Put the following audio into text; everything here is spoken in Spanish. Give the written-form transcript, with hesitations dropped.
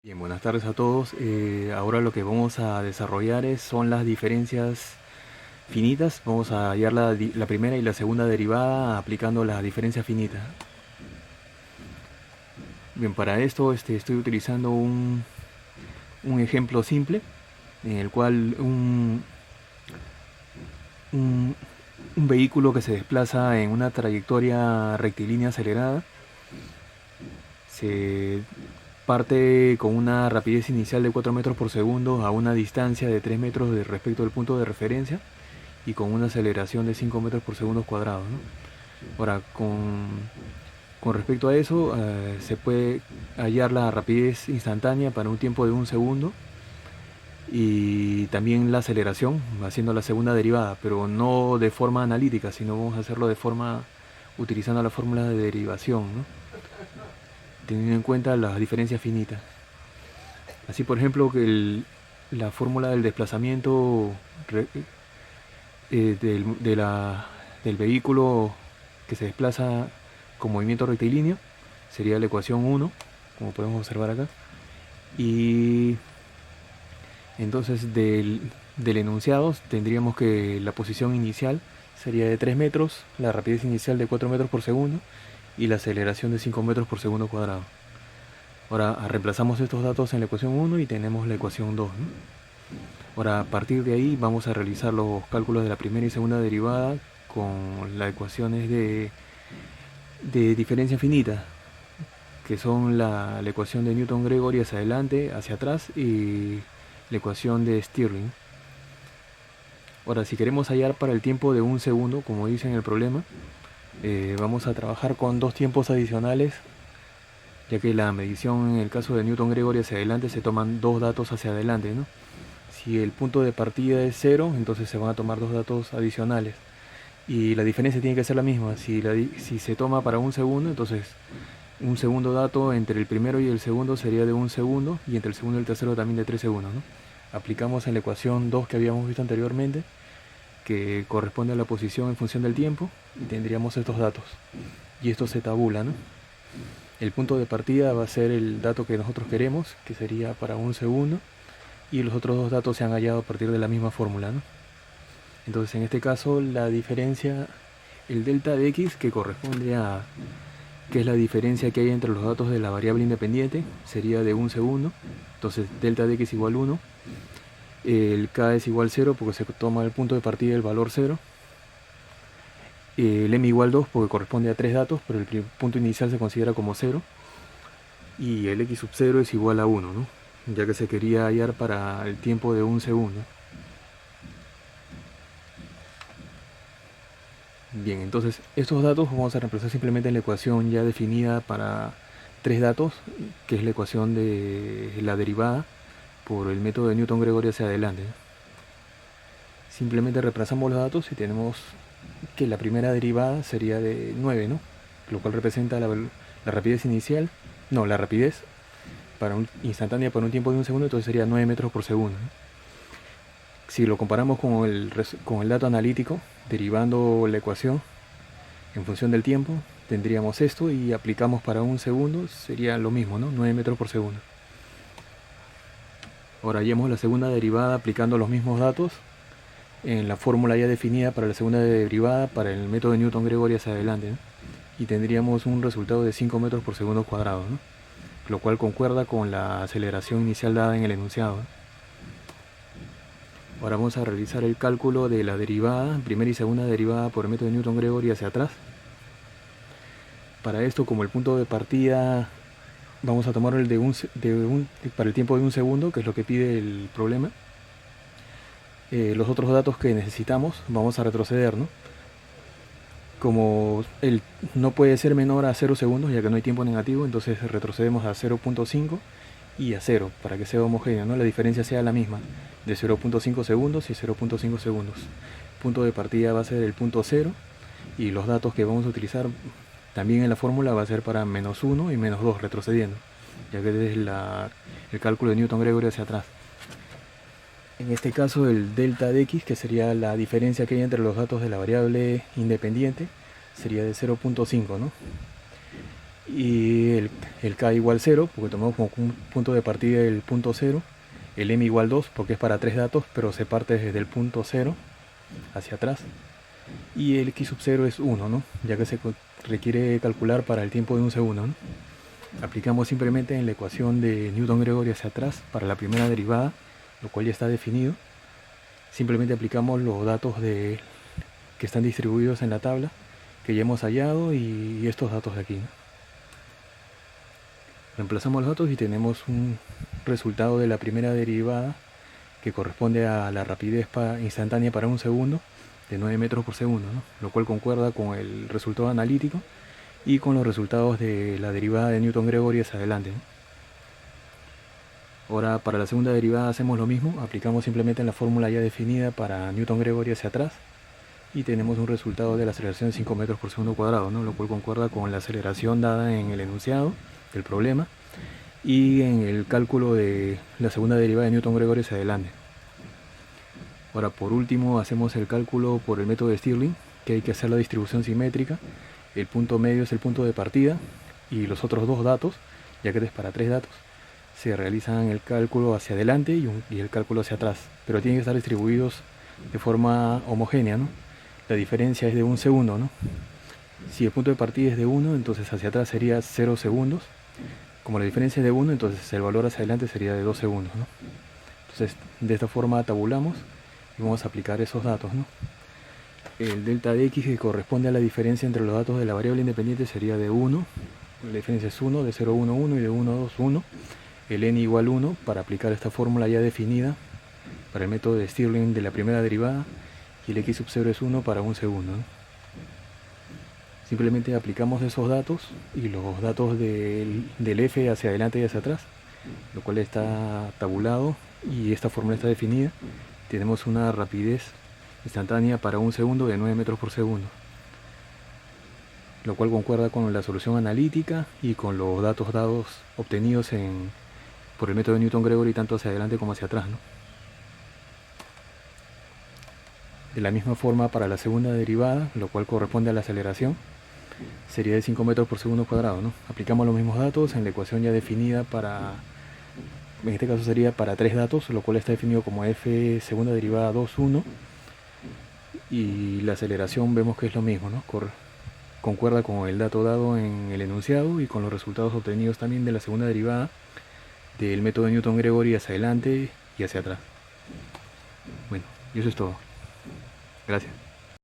Bien, buenas tardes a todos. Ahora lo que vamos a desarrollar son las diferencias finitas. Vamos a hallar la primera y la segunda derivada aplicando la diferencia finita. Bien, para esto estoy utilizando un ejemplo simple en el cual un- un vehículo que se desplaza en una trayectoria rectilínea acelerada se parte con una rapidez inicial de 4 metros por segundo a una distancia de 3 metros respecto del punto de referencia y con una aceleración de 5 metros por segundo cuadrado, ¿no? Ahora, con respecto a eso, se puede hallar la rapidez instantánea para un tiempo de un segundo y también la aceleración, haciendo la segunda derivada, pero no de forma analítica, sino vamos a hacerlo de forma utilizando la fórmula de derivación, ¿no? Teniendo en cuenta las diferencias finitas. Así, por ejemplo, que la fórmula del desplazamiento del vehículo que se desplaza con movimiento rectilíneo sería la ecuación 1, como podemos observar acá. Y entonces del enunciado tendríamos que la posición inicial sería de 3 metros, la rapidez inicial de 4 metros por segundo y la aceleración de 5 metros por segundo cuadrado. Ahora reemplazamos estos datos en la ecuación 1 y tenemos la ecuación 2, ¿no? Ahora, a partir de ahí vamos a realizar los cálculos de la primera y segunda derivada con las ecuaciones de diferencia finita, que son la ecuación de Newton-Gregory hacia adelante, hacia atrás y la ecuación de Stirling. Ahora, si queremos hallar para el tiempo de un segundo, como dice en el problema, vamos a trabajar con dos tiempos adicionales, ya que la medición en el caso de Newton-Gregory hacia adelante se toman dos datos hacia adelante, ¿no? Si el punto de partida es 0, entonces se van a tomar dos datos adicionales. Y la diferencia tiene que ser la misma. Si se toma para un segundo, entonces un segundo dato entre el primero y el segundo sería de un segundo, y entre el segundo y el tercero también de 3 segundos, ¿no? Aplicamos en la ecuación 2 que habíamos visto anteriormente, que corresponde a la posición en función del tiempo, y tendríamos estos datos. Y esto se tabula, ¿no? El punto de partida va a ser el dato que nosotros queremos, que sería para un segundo, y los otros dos datos se han hallado a partir de la misma fórmula, ¿no? Entonces, en este caso, la diferencia, el delta de x, que corresponde a, que es la diferencia que hay entre los datos de la variable independiente, sería de un segundo. Entonces, delta de x igual 1. El k es igual 0 porque se toma el punto de partida el valor 0. El m igual 2 porque corresponde a tres datos, pero el punto inicial se considera como 0. Y el x sub 0 es igual a 1, ¿no? Ya que se quería hallar para el tiempo de un segundo. Bien, entonces estos datos vamos a reemplazar simplemente en la ecuación ya definida para tres datos, que es la ecuación de la derivada por el método de Newton-Gregory hacia adelante. Simplemente reemplazamos los datos y tenemos que la primera derivada sería de 9, ¿no? Lo cual representa la rapidez inicial, no, la rapidez instantánea para un tiempo de un segundo, entonces sería 9 metros por segundo, ¿no? Si lo comparamos con el dato analítico, derivando la ecuación en función del tiempo, tendríamos esto y aplicamos para un segundo, sería lo mismo, ¿no? 9 metros por segundo. Ahora hallamos la segunda derivada aplicando los mismos datos en la fórmula ya definida para la segunda derivada para el método de Newton-Gregory hacia adelante, ¿no? Y tendríamos un resultado de 5 metros por segundo cuadrado, ¿no? Lo cual concuerda con la aceleración inicial dada en el enunciado, ¿no? Ahora vamos a realizar el cálculo de la derivada, primera y segunda derivada por el método de Newton-Gregory hacia atrás. Para esto, como el punto de partida, vamos a tomar para el tiempo de un segundo, que es lo que pide el problema. Los otros datos que necesitamos, vamos a retroceder, ¿no? Como no puede ser menor a 0 segundos, ya que no hay tiempo negativo, entonces retrocedemos a 0.5 y a 0 para que sea homogéneo, ¿no? La diferencia sea la misma, de 0.5 segundos y 0.5 segundos. Punto de partida va a ser el punto 0 y los datos que vamos a utilizar también en la fórmula va a ser para menos 1 y menos 2 retrocediendo, ya que es el cálculo de Newton-Gregory hacia atrás. En este caso el delta de x, que sería la diferencia que hay entre los datos de la variable independiente, sería de 0.5, ¿no? y el K igual 0, porque tomamos como un punto de partida el punto 0, el M igual 2, porque es para 3 datos, pero se parte desde el punto 0 hacia atrás, y el X sub 0 es 1, ¿no? Ya que se requiere calcular para el tiempo de un segundo, ¿no? Aplicamos simplemente en la ecuación de Newton-Gregory hacia atrás para la primera derivada, lo cual ya está definido. Simplemente aplicamos los datos que están distribuidos en la tabla que ya hemos hallado y estos datos de aquí, ¿no? Reemplazamos los datos y tenemos un resultado de la primera derivada que corresponde a la rapidez instantánea para un segundo de 9 metros por segundo, ¿no? Lo cual concuerda con el resultado analítico y con los resultados de la derivada de Newton-Gregory hacia adelante, ¿no? Ahora para la segunda derivada hacemos lo mismo, aplicamos simplemente en la fórmula ya definida para Newton-Gregory hacia atrás y tenemos un resultado de la aceleración de 5 metros por segundo cuadrado, ¿no? Lo cual concuerda con la aceleración dada en el enunciado del problema y en el cálculo de la segunda derivada de Newton-Gregory hacia adelante. Ahora por último hacemos el cálculo por el método de Stirling, que hay que hacer la distribución simétrica. El punto medio es el punto de partida y los otros dos datos, ya que es para 3 datos, se realizan el cálculo hacia adelante y el cálculo hacia atrás, pero tienen que estar distribuidos de forma homogénea, ¿no? La diferencia es de un segundo, ¿no? Si el punto de partida es de 1, entonces hacia atrás sería 0 segundos. Como la diferencia es de 1, entonces el valor hacia adelante sería de 2 segundos, ¿no? Entonces de esta forma tabulamos y vamos a aplicar esos datos, ¿no? El delta de x, que corresponde a la diferencia entre los datos de la variable independiente, sería de 1. La diferencia es 1, de 0, 1, 1 y de 1, 2, 1. El n igual 1 para aplicar esta fórmula ya definida para el método de Stirling de la primera derivada, y el x sub 0 es 1 para un segundo, ¿no? Simplemente aplicamos esos datos y los datos del f hacia adelante y hacia atrás, lo cual está tabulado y esta fórmula está definida. Tenemos una rapidez instantánea para un segundo de 9 metros por segundo, lo cual concuerda con la solución analítica y con los datos dados obtenidos por el método de Newton-Gregory tanto hacia adelante como hacia atrás, ¿no? De la misma forma para la segunda derivada, lo cual corresponde a la aceleración, sería de 5 metros por segundo cuadrado, ¿no? Aplicamos los mismos datos en la ecuación ya definida en este caso sería para 3 datos, lo cual está definido como f segunda derivada 2, 1, y la aceleración vemos que es lo mismo, ¿no? Concuerda con el dato dado en el enunciado y con los resultados obtenidos también de la segunda derivada del método de Newton-Gregory hacia adelante y hacia atrás. Bueno, y eso es todo. Gracias.